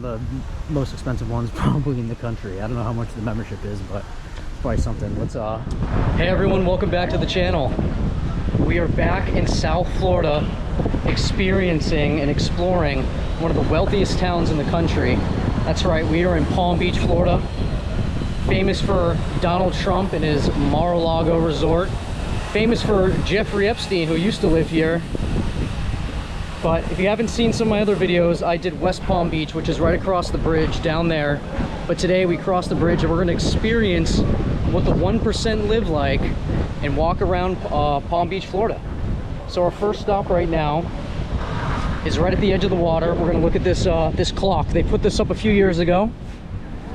of the most expensive ones probably in the country. I don't know how much the membership is, but it's probably something. Let's Hey everyone, welcome back to the channel. We are back in South Florida, experiencing and exploring one of the wealthiest towns in the country. That's right, we are in Palm Beach, Florida, famous for Donald Trump and his Mar-a-Lago resort, famous for Jeffrey Epstein, who used to live here. But if you haven't seen some of my other videos, I did West Palm Beach, which is right across the bridge down there. But today we crossed the bridge and we're gonna experience what the 1% live like and walk around Palm Beach, Florida. So our first stop right now is right at the edge of the water. We're gonna look at this this clock. They put this up a few years ago.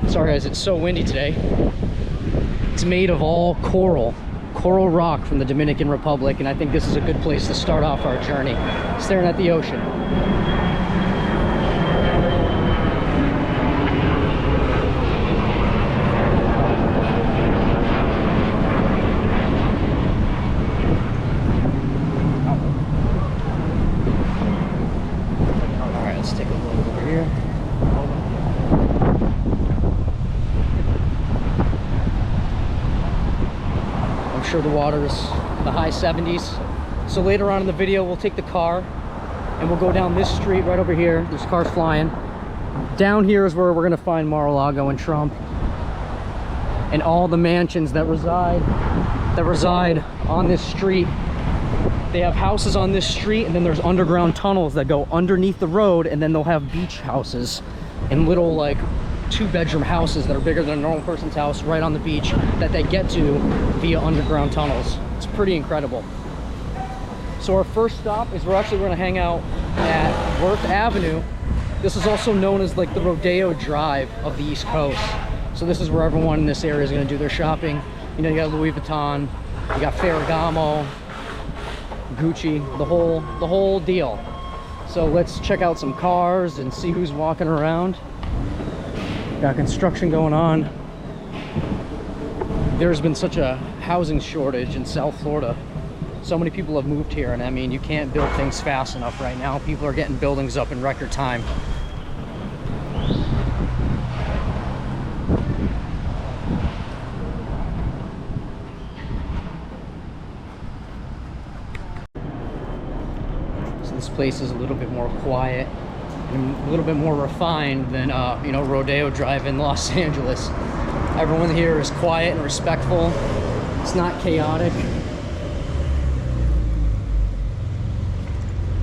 Sorry guys, it's so windy today. It's made of all coral rock from the Dominican Republic, and I think this is a good place to start off our journey, staring at the ocean. Sure, the water's in the high 70s. So later on in the video we'll take the car and we'll go down this street right over here. There's cars flying. Down here is where we're gonna find Mar-a-Lago and Trump and all the mansions that reside on this street. They have houses on this street, and then there's underground tunnels that go underneath the road, and then they'll have beach houses and little like 2-bedroom houses that are bigger than a normal person's house right on the beach that they get to via underground tunnels. It's pretty incredible. So our first stop is we're gonna hang out at Worth Avenue. This is also known as like the Rodeo Drive of the East Coast. So this is where everyone in this area is gonna do their shopping. You know, you got Louis Vuitton, you got Ferragamo, Gucci, the whole deal. So let's check out some cars and see who's walking around. Got construction going on. There's been such a housing shortage in South Florida. So many people have moved here, and I mean, you can't build things fast enough right now. People are getting buildings up in record time. So this place is a little bit more quiet and a little bit more refined than you know, Rodeo Drive in Los Angeles. Everyone here is quiet and respectful. It's not chaotic.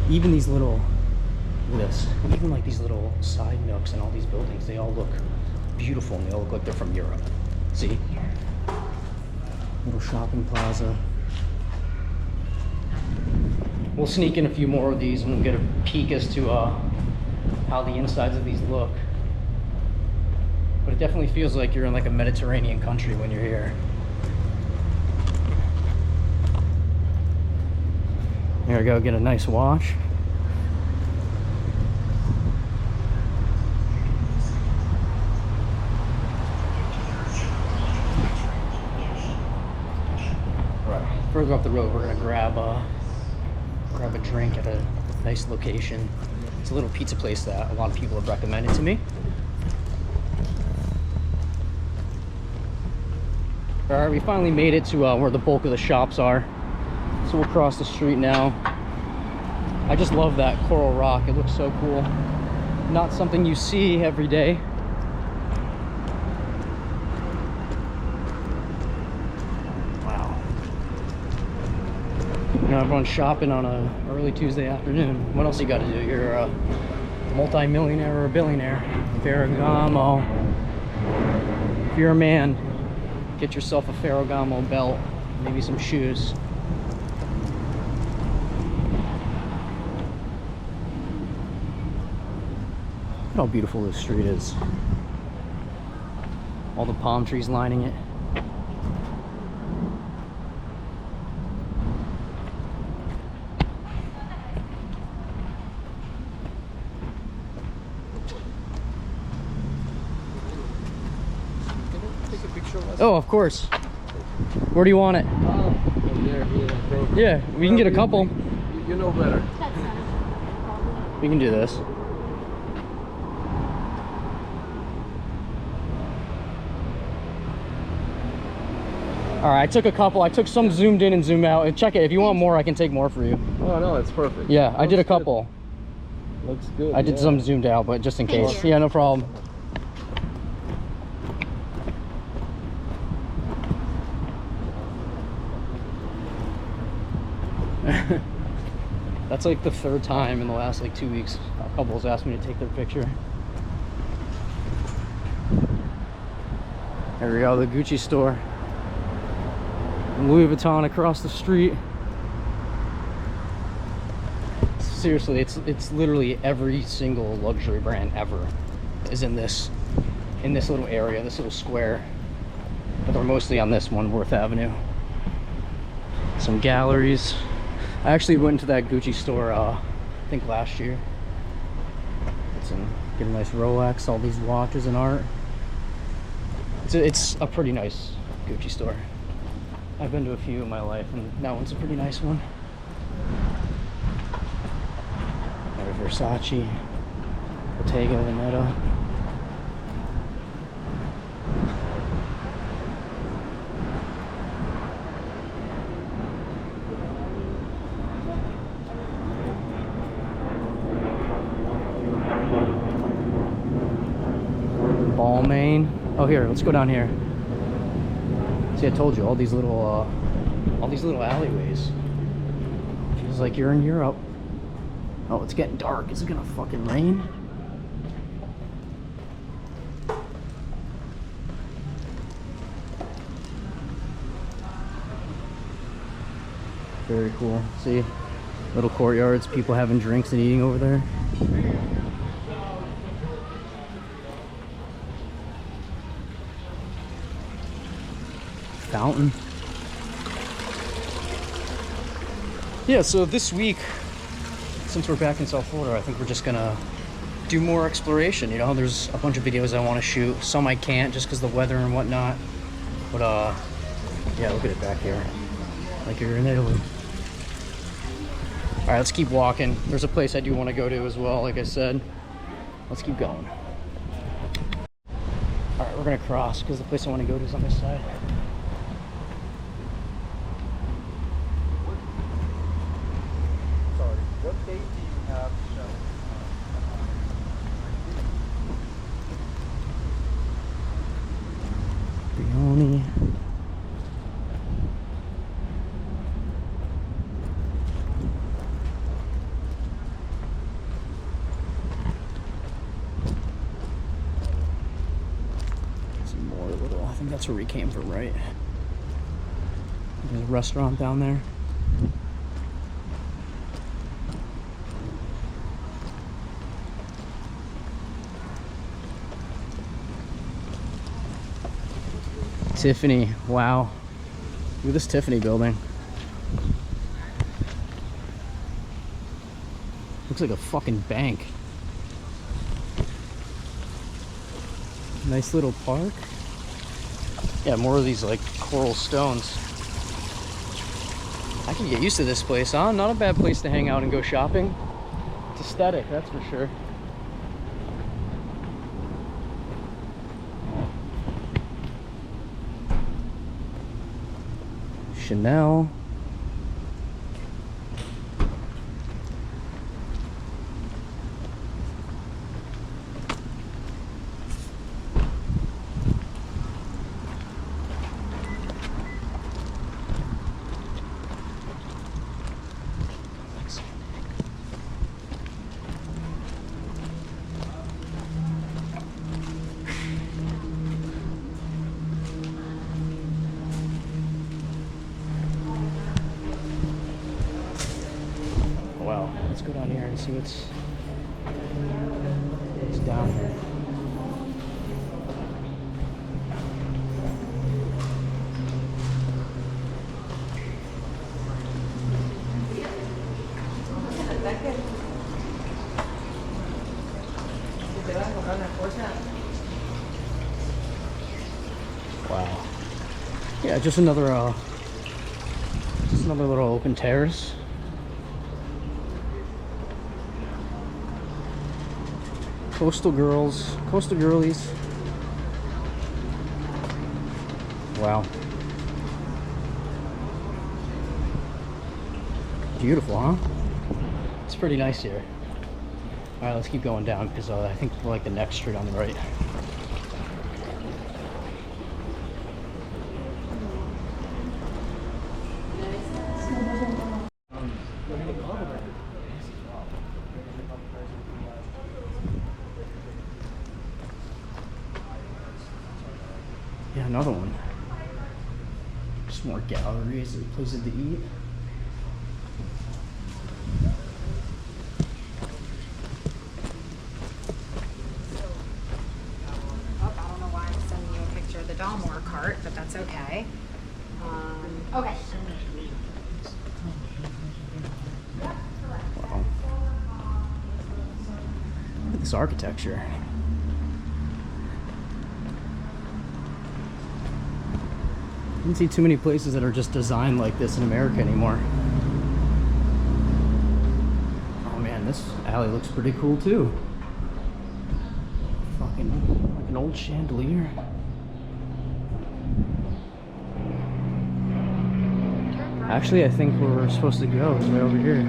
Even these little, look at this, even like these little side nooks and all these buildings, they all look beautiful and they all look like they're from Europe. See? Little shopping plaza. We'll sneak in a few more of these and we'll get a peek as to how the insides of these look. But it definitely feels like you're in like a Mediterranean country when you're here. Here we go, get a nice watch. Right. Further up the road, we're gonna grab a drink at a nice location. It's a little pizza place that a lot of people have recommended to me. All right, we finally made it to where the bulk of the shops are. So we'll cross the street now. I just love that coral rock. It looks so cool. Not something you see every day. Wow. You know, everyone's shopping on a early Tuesday afternoon. What else you got to do? You're a multi-millionaire or a billionaire. Ferragamo. If you're a man, get yourself a Ferragamo belt, maybe some shoes. Look how beautiful this street is. All the palm trees lining it. Oh, of course. Where do you want it? Yeah, we can get a couple. You know better. We can do this. All right, I took a couple. I took some zoomed in and zoomed out. And check it. If you want more, I can take more for you. Oh no, it's perfect. Yeah, I did a couple. Looks good. I did some zoomed out, but just in Thank case. you. Yeah, no problem. That's like the third time in the last like 2 weeks a couple's asked me to take their picture. There we go, the Gucci store. Louis Vuitton across the street. Seriously, it's literally every single luxury brand ever is in this little area, this little square. But they're mostly on this one, Worth Avenue. Some galleries. I actually went into that Gucci store I think last year. Get a nice Rolex, all these watches and art. It's a pretty nice Gucci store. I've been to a few in my life, and that one's a pretty nice one. There's Versace, Bottega Veneta. Balmain. Oh, here, let's go down here. See, I told you, all these little alleyways. Feels like you're in Europe. Oh, it's getting dark. Is it gonna fucking rain? Very cool. See, little courtyards, people having drinks and eating over there. Fountain. Yeah, so this week, since we're back in South Florida, I think we're just gonna do more exploration. You know, there's a bunch of videos I want to shoot. Some I can't just because of the weather and whatnot. But yeah, look at it back here, like you're in Italy. All right, let's keep walking. There's a place I do want to go to as well, like I said. Let's keep going. All right, we're gonna cross because the place I want to go to is on this side. What date do you have Brioni. Some more little, I think that's where we came from, right? There's a restaurant down there. Tiffany, wow. Look at this Tiffany building. Looks like a fucking bank. Nice little park. Yeah, more of these like coral stones. I can get used to this place, huh? Not a bad place to hang out and go shopping. It's aesthetic, that's for sure. Chanel. Wow, let's go down here and see what's down here. Wow. Yeah, just another little open terrace. Coastal girls, coastal girlies. Wow. Beautiful, huh? It's pretty nice here. All right, let's keep going down because I think we're like the next street on the right. Yeah, another one. Just more galleries and places to eat. Oh, I don't know why I'm sending you a picture of the Dalmore cart, but that's okay. Okay. Wow. Look at this architecture. I don't see too many places that are just designed like this in America anymore. Oh man, this alley looks pretty cool too. Fucking like an old chandelier. Actually, I think where we're supposed to go is right over here.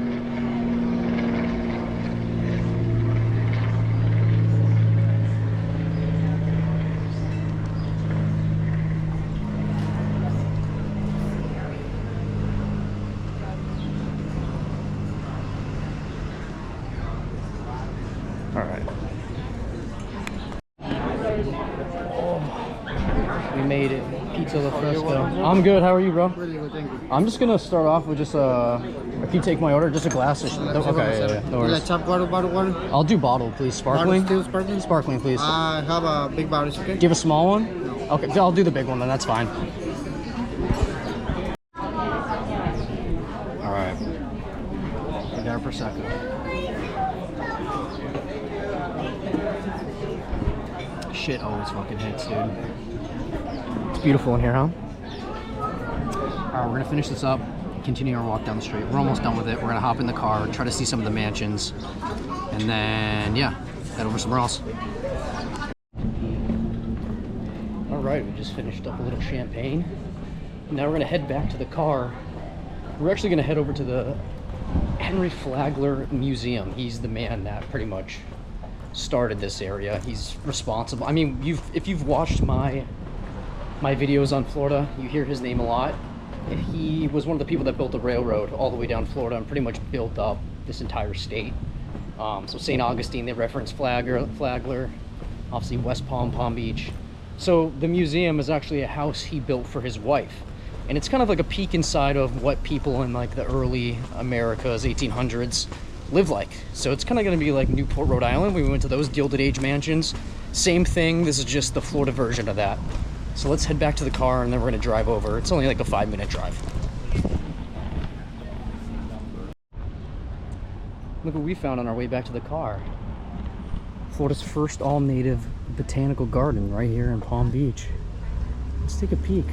All right. Oh, we made it. Pizza alla fresco. I'm good. How are you, bro? Really good, thank you. I'm just gonna start off with just if you take my order, just a glass of okay, yeah. No worries. Chop water, bottle water. I'll do bottled, please. Sparkling? Bottle, still sparkling? Sparkling, please. I have a big bottle, okay? Do you have a small one? No. Okay, I'll do the big one then, that's fine. Alright. I got it for a second. Shit always fucking hits, dude. It's beautiful in here, huh? Alright, we're gonna finish this up, continue our walk down the street. We're almost done with it. We're gonna hop in the car, try to see some of the mansions, and then, yeah, head over somewhere else. Alright, we just finished up a little champagne. Now we're gonna head back to the car. We're actually gonna head over to the Flagler Museum. He's the man that pretty much started this area. He's responsible. I mean, if you've watched my videos on Florida, you hear his name a lot. He was one of the people that built the railroad all the way down Florida and pretty much built up this entire state. So St. Augustine, they reference Flagler, obviously West Palm, Palm Beach. So the museum is actually a house he built for his wife. And it's kind of like a peek inside of what people in like the early America's 1800s live like. So it's kind of going to be like Newport, Rhode Island. We went to those Gilded Age mansions. Same thing. This is just the Florida version of that. So let's head back to the car and then we're going to drive over. It's only like a 5-minute drive. Look what we found on our way back to the car. Florida's first all-native botanical garden right here in Palm Beach. Let's take a peek.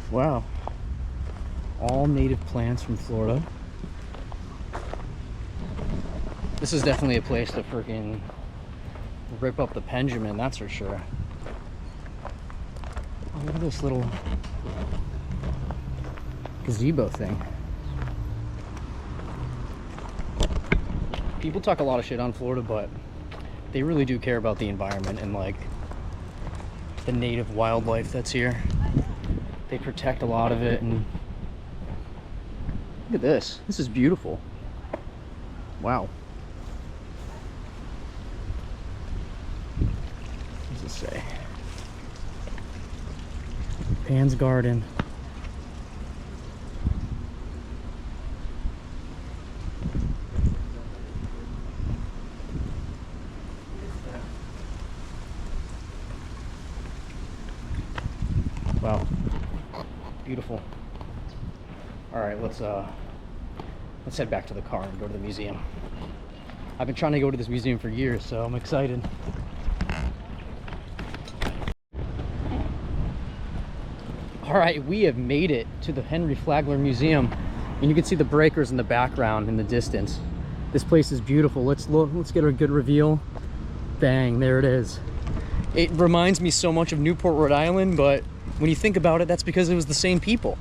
Wow. All native plants from Florida. This is definitely a place to freaking rip up the Benjamin, that's for sure. Oh, look at this little gazebo thing. People talk a lot of shit on Florida, but they really do care about the environment and like the native wildlife that's here. They protect a lot of it, and look at this. This is beautiful. Wow. What does it say? Pan's Garden. Wow. Beautiful. All right, let's head back to the car and go to the museum. I've been trying to go to this museum for years, so I'm excited. All right, we have made it to the Flagler Museum, and you can see the breakers in the background in the distance. This place is beautiful. Let's look. Let's get a good reveal. Bang! There it is. It reminds me so much of Newport, Rhode Island, but when you think about it, that's because it was the same people.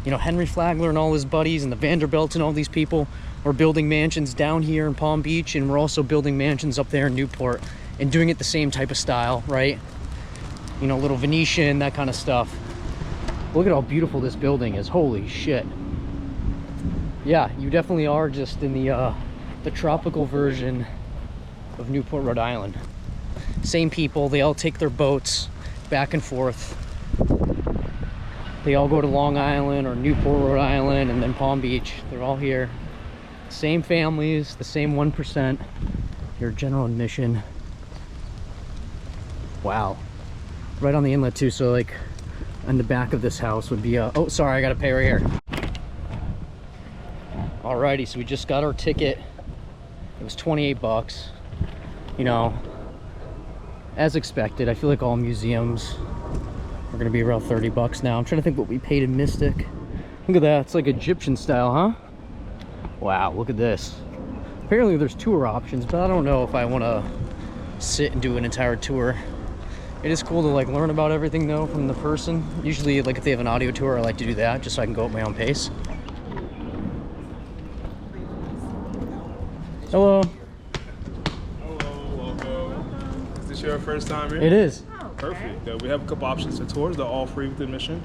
You know, Henry Flagler and all his buddies and the Vanderbilts and all these people were building mansions down here in Palm Beach, and we're also building mansions up there in Newport and doing it the same type of style, right? You know, little Venetian, that kind of stuff. Look at how beautiful this building is. Holy shit. Yeah, you definitely are just in the tropical version of Newport, Rhode Island. Same people, they all take their boats back and forth. They all go to Long Island or Newport, Rhode Island, and then Palm Beach. They're all here. Same families, the same 1%. Your general admission. Wow. Right on the inlet too, so like in the back of this house would be a... Oh, sorry, I gotta pay right here. Alrighty, so we just got our ticket. It was 28 bucks. You know, as expected, I feel like all museums are gonna be around 30 bucks now. I'm trying to think what we paid in Mystic. Look at that, it's like Egyptian style, huh? Wow, look at this. Apparently there's tour options, but I don't know if I wanna sit and do an entire tour. It is cool to like learn about everything though from the person. Usually like if they have an audio tour, I like to do that just so I can go at my own pace. Hello. Hello, welcome. Is this your first time here? It is. Perfect. We have a couple options for tours. They're all free with admission.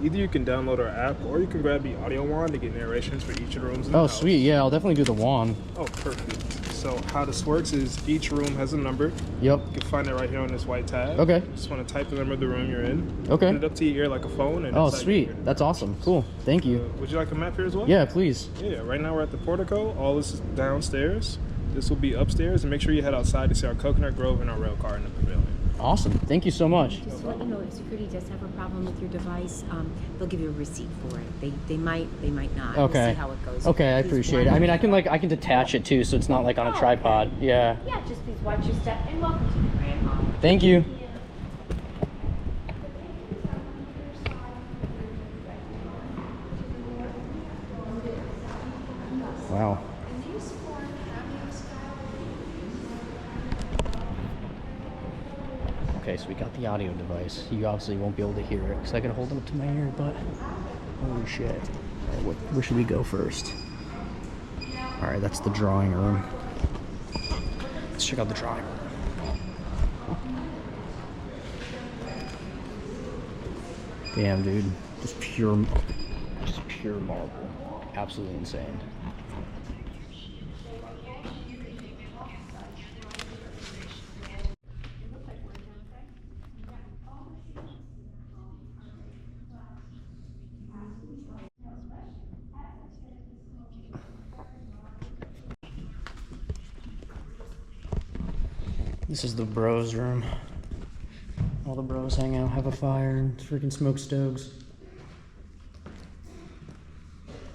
Either you can download our app or you can grab the audio wand to get narrations for each of the rooms in the house. Sweet. Yeah, I'll definitely do the wand. Oh, perfect. So how this works is each room has a number. Yep. You can find it right here on this white tab. Okay. You just want to type the number of the room you're in. Okay. Put it up to your ear like a phone. And Oh, it's like sweet. your ear. That's awesome. Cool. Thank you. Would you like a map here as well? Yeah, please. Yeah, right now we're at the portico. All this is downstairs. This will be upstairs. And make sure you head outside to see our Coconut Grove and our rail car in the pavilion. Awesome. Thank you so much. Just to let you know, if security does have a problem with your device, they'll give you a receipt for it. They might not. Okay. We'll see how it goes. Okay, I Please appreciate it. watch- I mean, I can detach it too, so it's not like on a tripod. Yeah. Yeah, just please watch your step and welcome to the Grand Hall. Thank you. Wow. Okay, so we got the audio device. You obviously won't be able to hear it because I gotta hold it up to my ear, but holy shit. All right, where should we go first? All right, that's the drawing room. Let's check out the drawing room. Damn, dude. Just pure marble. Absolutely insane. This is the bros room. All the bros hang out, have a fire, and freaking smoke stoves.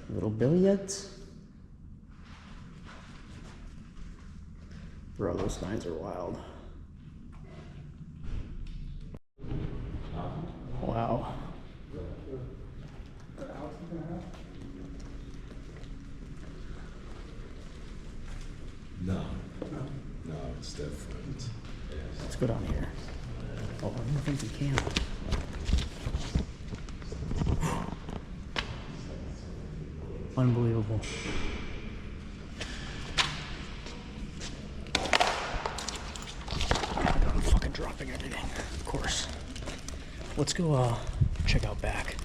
Little billiards. Bro, those signs are wild. Wow. No, it's different. Let's go down here. Oh, I don't think we can. Unbelievable. I'm fucking dropping everything, of course. Let's go check out back.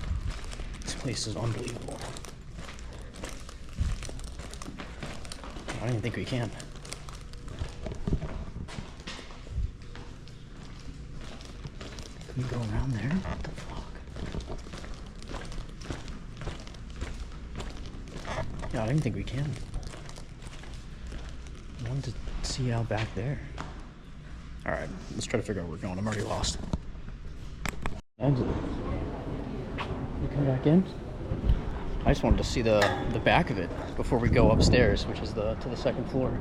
This place is unbelievable. I don't even think we can. Can we go around there? What the fuck? Yeah, I don't even think we can. I wanted to see out back there. Alright, let's try to figure out where we're going. I'm already lost. Exit. You come back in? I just wanted to see the back of it before we go upstairs, which is to the second floor.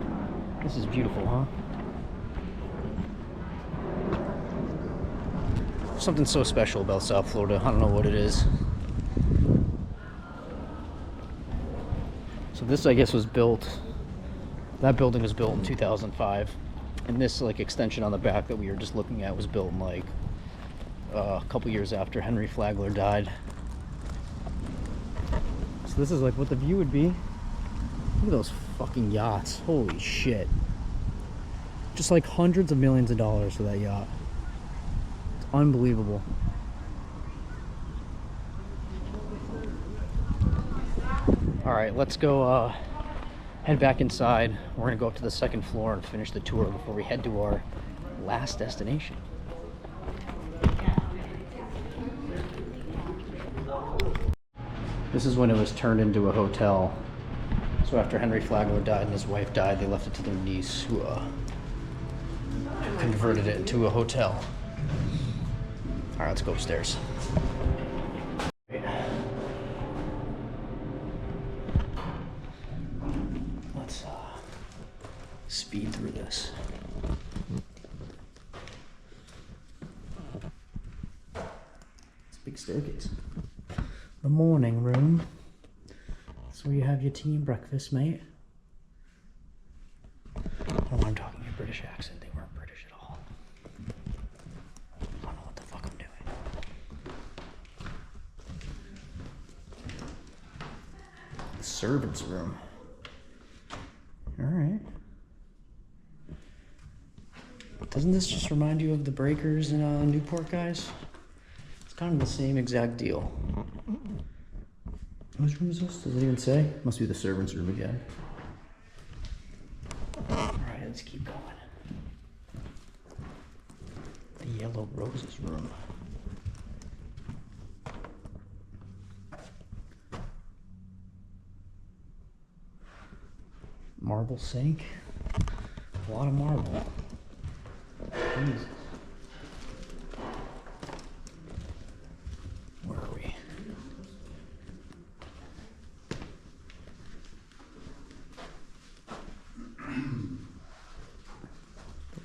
This is beautiful, huh? Something so special about South Florida. I don't know what it is. So this, I guess, was built. That building was built in 2005. And this like extension on the back that we were just looking at was built in like a couple years after Henry Flagler died. So this is like what the view would be. Look at those fucking yachts. Holy shit. Just like hundreds of millions of dollars for that yacht. It's unbelievable. Alright, let's go head back inside. We're gonna go up to the second floor and finish the tour before we head to our last destination. This is when it was turned into a hotel. So after Henry Flagler died and his wife died, they left it to their niece who converted it into a hotel. Alright, let's go upstairs. Let's speed through this. It's a big staircase. The morning room. That's where you have your tea and breakfast, mate. I don't know why I'm talking in a British accent. They weren't British at all. I don't know what the fuck I'm doing. The servant's room. Alright. Doesn't this just remind you of the Breakers in Newport, guys? It's kind of the same exact deal. Whose room is this? Does it even say? Must be the servant's room again. Alright, let's keep going. The Yellow Roses room. Marble sink. A lot of marble. Jesus. Where are we?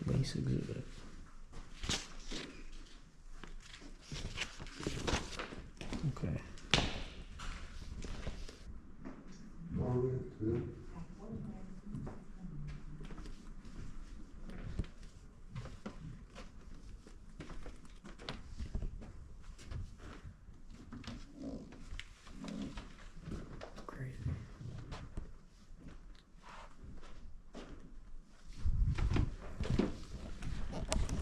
The lace exhibit. Okay. Crazy.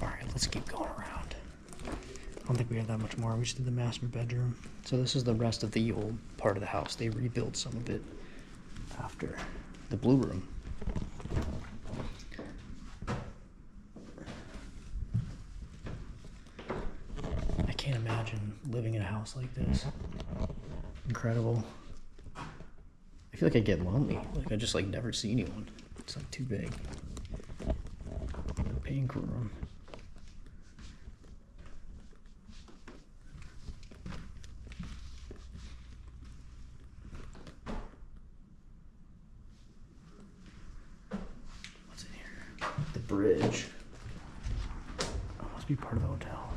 Alright, let's keep going around. I don't think we have that much more. We just did the master bedroom. So this is the rest of the old part of the house. They rebuilt some of it after the blue room. I can't imagine living in a house like this. Incredible. I feel like I get lonely. Like I just like never see anyone. It's like too big. Pink room. What's in here? The bridge. Oh, must be part of the hotel.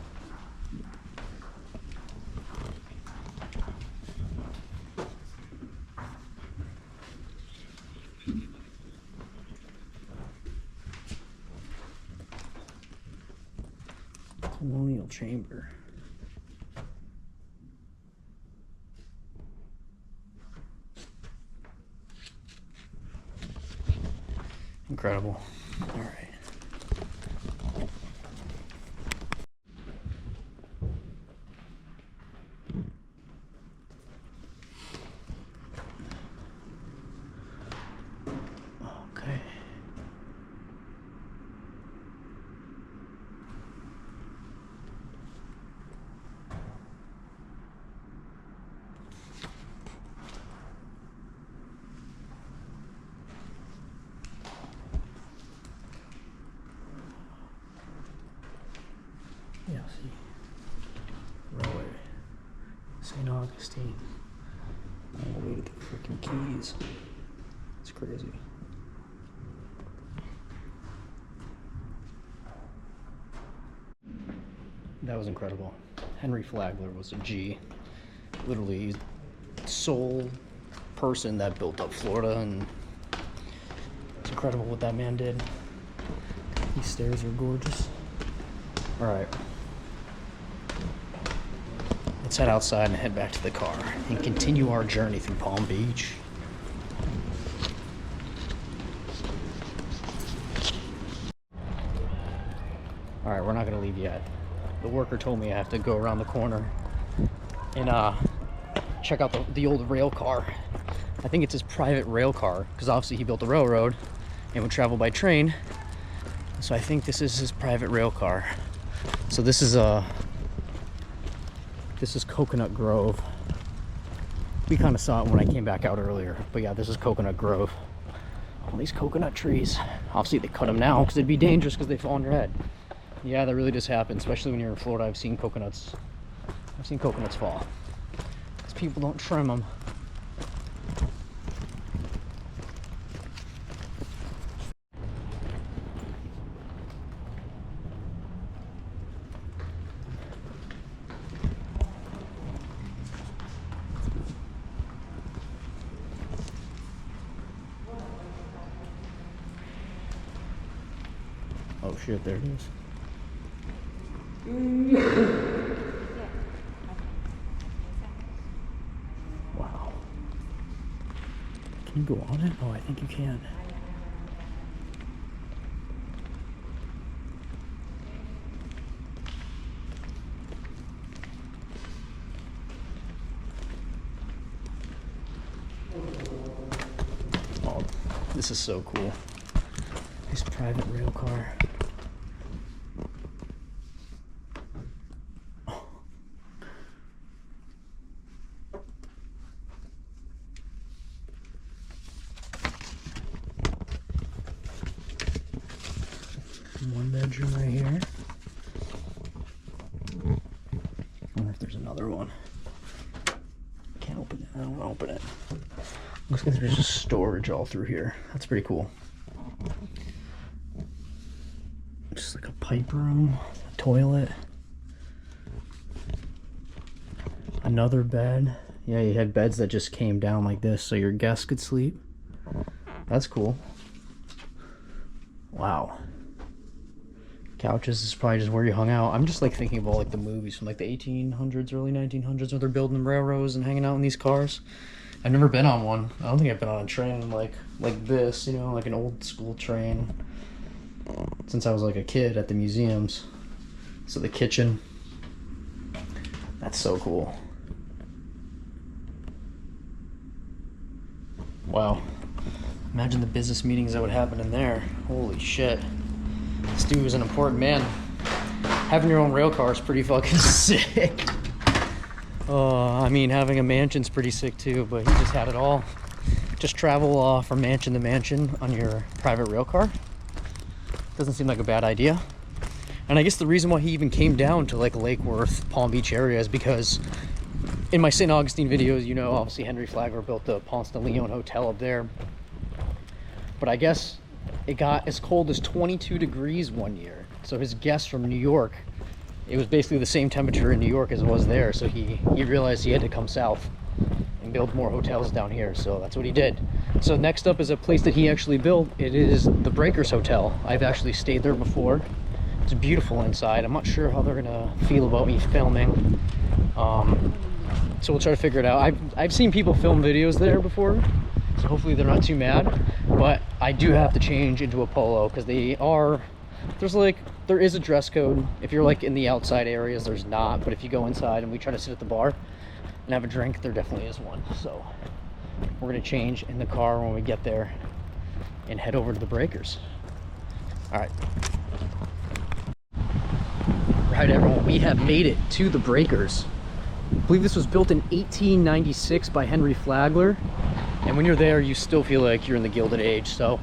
Colonial chamber. Incredible. All right. Okay. Yeah, see. Railway. St. Augustine. All the way to the freaking Keys. It's crazy. That was incredible. Henry Flagler was a G. Literally sole person that built up Florida, and it's incredible what that man did. These stairs are gorgeous. All right. Let's head outside and head back to the car and continue our journey through Palm Beach. All right, we're not gonna leave yet. The worker told me I have to go around the corner and check out the old rail car. I think it's his private rail car because obviously he built a railroad and would travel by train. So I think this is his private rail car. So this is Coconut Grove. We kind of saw it when I came back out earlier, but yeah, this is Coconut Grove. All these coconut trees. Obviously they cut them now because it'd be dangerous because they fall on your head. Yeah, that really does happen, especially when you're in Florida. I've seen coconuts fall. Because people don't trim them. Oh shit, there it is. Wow. Can you go on it? Oh, I think you can. Oh, this is so cool. This private rail car. One bedroom right here. I wonder if there's another one. Can't open it. I don't want to open it. Looks like there's just storage all through here. That's pretty cool. Just like a pipe room, a toilet, another bed. Yeah, you had beds that just came down like this so your guests could sleep. That's cool. Wow. Couches is probably just where you hung out. I'm just like thinking of all like the movies from like the 1800s, early 1900s where they're building railroads and hanging out in these cars. I've never been on one. I don't think I've been on a train like this, you know, like an old school train since I was like a kid at the museums. So the kitchen, that's so cool. Wow. Imagine the business meetings that would happen in there. Holy shit. This dude was an important man. Having your own rail car is pretty fucking sick. I mean, having a mansion's pretty sick too, but he just had it all. Just travel from mansion to mansion on your private rail car. Doesn't seem like a bad idea. And I guess the reason why he even came down to like Lake Worth, Palm Beach area is because in my St. Augustine videos, you know, obviously Henry Flagler built the Ponce de Leon Hotel up there. But I guess it got as cold as 22 degrees one year. So his guests from New York, it was basically the same temperature in New York as it was there. So he realized he had to come south and build more hotels down here. So that's what he did. So next up is a place that he actually built. It is the Breakers Hotel. I've actually stayed there before. It's beautiful inside. I'm not sure how they're gonna feel about me filming. So we'll try to figure it out. I've seen people film videos there before, so hopefully they're not too mad. But I do have to change into a polo because there is a dress code. If you're like in the outside areas, there's not. But if you go inside and we try to sit at the bar and have a drink, there definitely is one. So we're gonna change in the car when we get there and head over to the Breakers. All right. Right, everyone, we have made it to the Breakers. I believe this was built in 1896 by Henry Flagler. And when you're there, you still feel like you're in the Gilded Age. So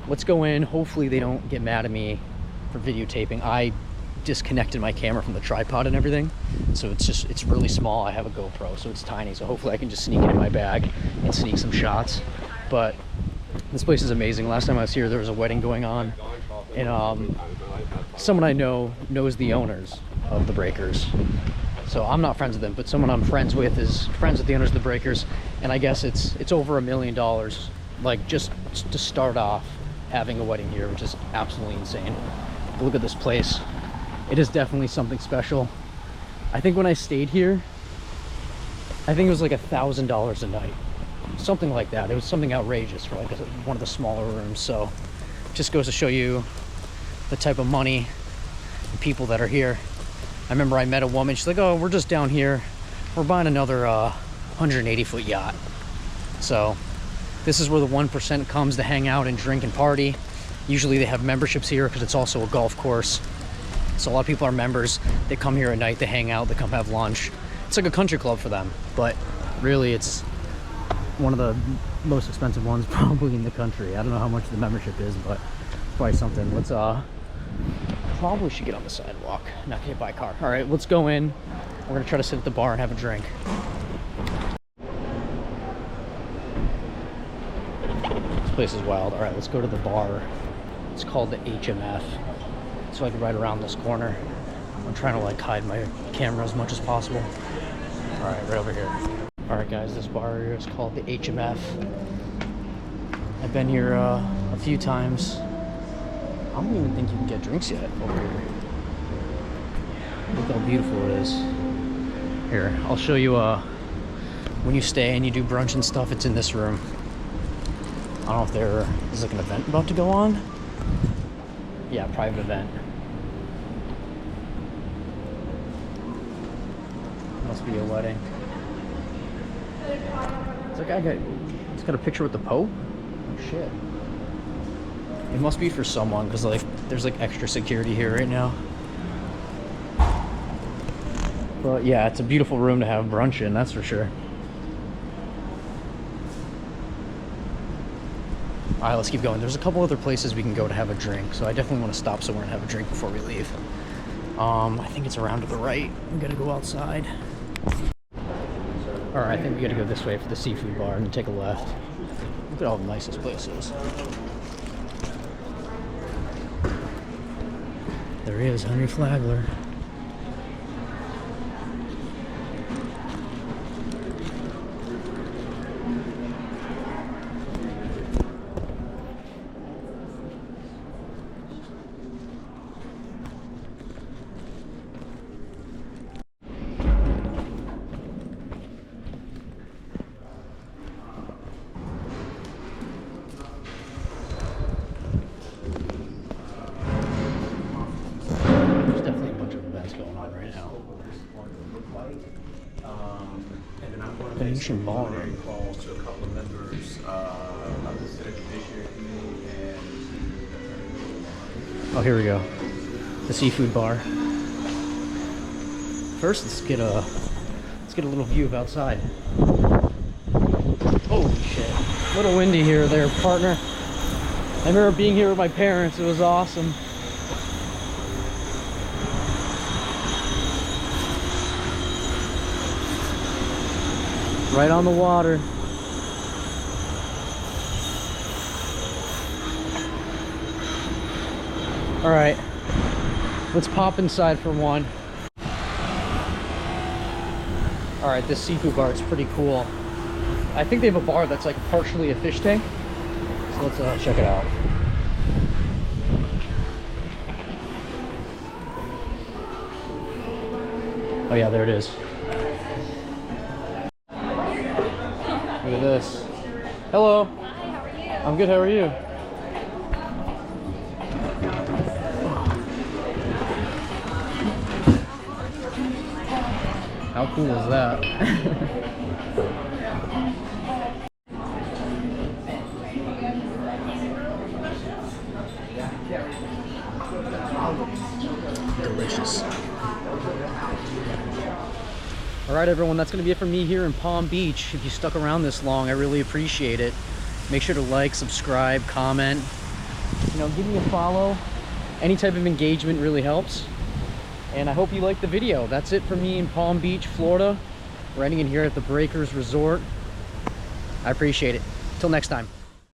let's go in. Hopefully they don't get mad at me for videotaping. I disconnected my camera from the tripod and everything. So it's really small. I have a GoPro, so it's tiny. So hopefully I can just sneak it in my bag and sneak some shots. But this place is amazing. Last time I was here, there was a wedding going on. And someone I know knows the owners of the Breakers. So I'm not friends with them, but someone I'm friends with is friends with the owners of the Breakers. And I guess it's over $1 million, like just to start off having a wedding here, which is absolutely insane. Look at this place. It is definitely something special. I think when I stayed here, I think it was like $1,000 a night. Something like that. It was something outrageous for like one of the smaller rooms. So just goes to show you the type of money and people that are here. I remember I met a woman, she's like, oh, we're just down here. We're buying another 180-foot yacht. So this is where the 1% comes to hang out and drink and party. Usually they have memberships here because it's also a golf course. So a lot of people are members. They come here at night, they hang out, they come have lunch. It's like a country club for them, but really it's one of the most expensive ones probably in the country. I don't know how much the membership is, but probably something. Let's probably should get on the sidewalk, not get by car. All right, let's go in. We're gonna try to sit at the bar and have a drink. This place is wild. All right, let's go to the bar. It's called the HMF. It's like right around this corner. I'm trying to like hide my camera as much as possible. All right, right over here. All right, guys, this bar here is called the HMF. I've been here a few times. I don't even think you can get drinks yet over here. Look how beautiful it is. Here, I'll show you when you stay and you do brunch and stuff, it's in this room. I don't know if there is like an event about to go on. Yeah, private event. Must be a wedding. It's like it's got a picture with the Pope? Oh shit. It must be for someone because like there's like extra security here right now. But yeah, it's a beautiful room to have brunch in, that's for sure. All right, let's keep going. There's a couple other places we can go to have a drink, so I definitely want to stop somewhere and have a drink before we leave. I think it's around to the right. We gotta go outside. All right, I think we gotta go this way for the seafood bar and take a left. Look at how nice this place is. There he is, Henry Flagler. Venetian Ballroom. Calls to a couple of members of the Senate Judiciary Committee and Oh, here we go. The seafood bar. First, let's get a little view of outside. Holy shit! A little windy here, there, partner. I remember being here with my parents. It was awesome. Right on the water. All right, let's pop inside for one. All right, this seafood bar is pretty cool. I think they have a bar that's like partially a fish tank. So let's check it out. Oh yeah, there it is. Look at this. Hello. Hi, how are you? I'm good, how are you? How cool is that? Delicious. All right, everyone, that's going to be it for me here in Palm Beach. If you stuck around this long, I really appreciate it. Make sure to like, subscribe, comment, give me a follow. Any type of engagement really helps. And I hope you liked the video. That's it for me in Palm Beach, Florida. We're ending in here at the Breakers Resort. I appreciate it. Till next time.